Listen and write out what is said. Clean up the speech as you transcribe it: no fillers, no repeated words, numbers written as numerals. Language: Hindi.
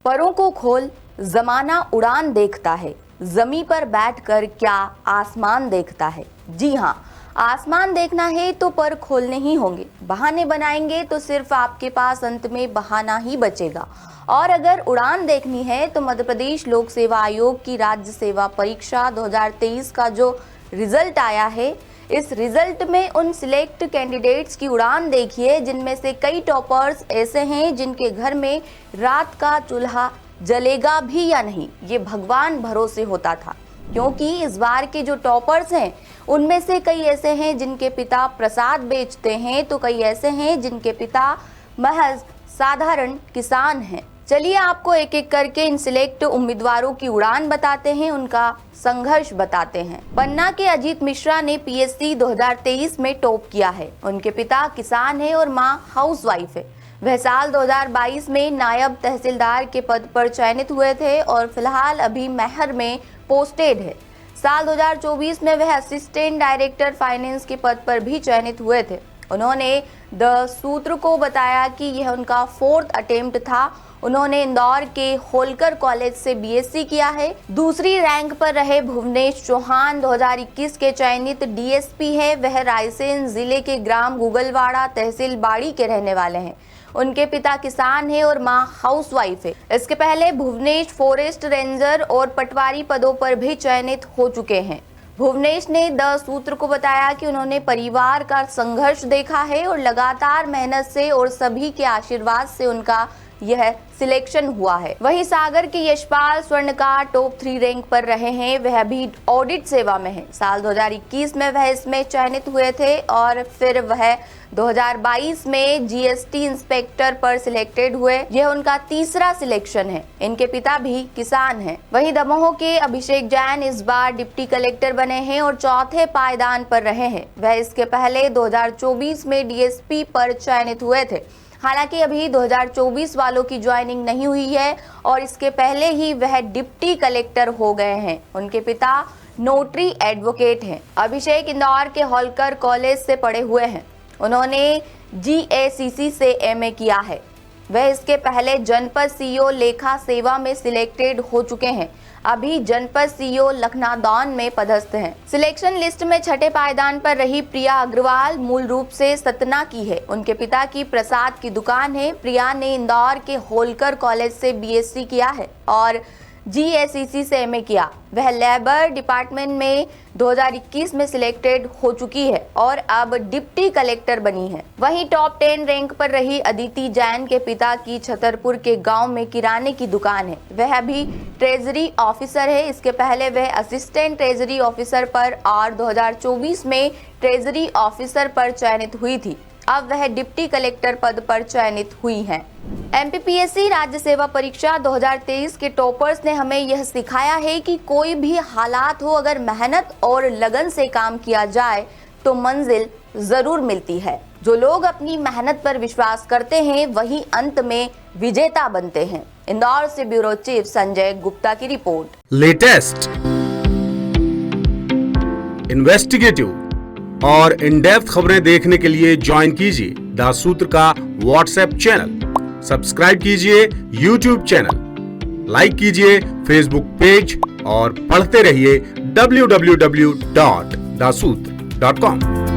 परों को खोल, जमाना उड़ान देखता है, जमी पर बैठकर क्या आसमान देखता है। जी हाँ, आसमान देखना है तो पर खोलने ही होंगे। बहाने बनाएंगे तो सिर्फ आपके पास अंत में बहाना ही बचेगा। और अगर उड़ान देखनी है तो मध्य प्रदेश लोक सेवा आयोग की राज्य सेवा परीक्षा 2023 का जो रिजल्ट आया है, इस रिजल्ट में उन सिलेक्ट कैंडिडेट्स की उड़ान देखिए जिनमें से कई टॉपर्स ऐसे हैं जिनके घर में रात का चूल्हा जलेगा भी या नहीं, ये भगवान भरोसे होता था। क्योंकि इस बार के जो टॉपर्स हैं उनमें से कई ऐसे हैं जिनके पिता प्रसाद बेचते हैं, तो कई ऐसे हैं जिनके पिता महज साधारण किसान हैं। चलिए आपको एक एक करके इन सिलेक्ट उम्मीदवारों की उड़ान बताते हैं, उनका संघर्ष बताते हैं। पन्ना के अजीत मिश्रा ने पीएससी 2023 में टॉप किया है। उनके पिता किसान है और मां हाउसवाइफ है। वह साल 2022 में नायब तहसीलदार के पद पर चयनित हुए थे और फिलहाल अभी मैहर में पोस्टेड है। साल 2024 में वह असिस्टेंट डायरेक्टर फाइनेंस के पद पर भी चयनित हुए थे। उन्होंने द सूत्र को बताया कि यह उनका 4th अटेम्प्ट था। उन्होंने इंदौर के होलकर कॉलेज से बीएससी किया है। दूसरी रैंक पर रहे भुवनेश चौहान 2021 के चयनित डीएसपी है। वह रायसेन जिले के ग्राम गुगलवाड़ा तहसील बाड़ी के रहने वाले हैं। उनके पिता किसान है और मां हाउसवाइफ है। इसके पहले भुवनेश फॉरेस्ट रेंजर और पटवारी पदों पर भी चयनित हो चुके हैं। भुवनेश ने द सूत्र को बताया कि उन्होंने परिवार का संघर्ष देखा है और लगातार मेहनत से और सभी के आशीर्वाद से उनका यह सिलेक्शन हुआ है। वहीं सागर के यशपाल स्वर्णकार टॉप 3 रैंक पर रहे हैं। वह अभी ऑडिट सेवा में है। साल 2021 में वह इसमें चयनित हुए थे और फिर वह 2022 में जीएसटी इंस्पेक्टर पर सिलेक्टेड हुए। यह उनका तीसरा सिलेक्शन है। इनके पिता भी किसान हैं। वहीं दमोह के अभिषेक जैन इस बार डिप्टी कलेक्टर बने हैं और चौथे पायदान पर रहे हैं। वह इसके पहले 2024 में डीएसपी पर चयनित हुए थे। हालांकि अभी 2024 वालों की ज्वाइनिंग नहीं हुई है और इसके पहले ही वह डिप्टी कलेक्टर हो गए हैं। उनके पिता नोटरी एडवोकेट हैं। अभिषेक इंदौर के होलकर कॉलेज से पढ़े हुए हैं। उन्होंने जीएसीसी से एमए किया है। वह इसके पहले जनपद सीईओ लेखा सेवा में सिलेक्टेड हो चुके हैं। अभी जनपद सीईओ लखनादौन में पदस्थ हैं। सिलेक्शन लिस्ट में छठे पायदान पर रही प्रिया अग्रवाल मूल रूप से सतना की है। उनके पिता की प्रसाद की दुकान है। प्रिया ने इंदौर के होलकर कॉलेज से बीएससी किया है और जीएसीसी से एमए किया। वह लेबर डिपार्टमेंट में 2021 में सिलेक्टेड हो चुकी है और अब डिप्टी कलेक्टर बनी है। वहीं टॉप 10 रैंक पर रही अदिति जैन के पिता की छतरपुर के गांव में किराने की दुकान है। वह अभी ट्रेजरी ऑफिसर है। इसके पहले वह असिस्टेंट ट्रेजरी ऑफिसर पर और 2024 में ट्रेजरी ऑफिसर पर चयनित हुई थी। अब वह डिप्टी कलेक्टर पद पर चयनित हुई हैं। एमपीपीएससी राज्य सेवा परीक्षा 2023 के टॉपर्स ने हमें यह सिखाया है कि कोई भी हालात हो, अगर मेहनत और लगन से काम किया जाए तो मंजिल जरूर मिलती है। जो लोग अपनी मेहनत पर विश्वास करते हैं वही अंत में विजेता बनते हैं। इंदौर से ब्यूरो चीफ संजय गुप्ता की रिपोर्ट। लेटेस्ट, इन्वेस्टिगेटिव और इन डेप्थ खबरें देखने के लिए ज्वाइन कीजिए द सूत्र का व्हाट्सएप चैनल, सब्सक्राइब कीजिए यूट्यूब चैनल, लाइक कीजिए फेसबुक पेज और पढ़ते रहिए www.daसूत्र.com।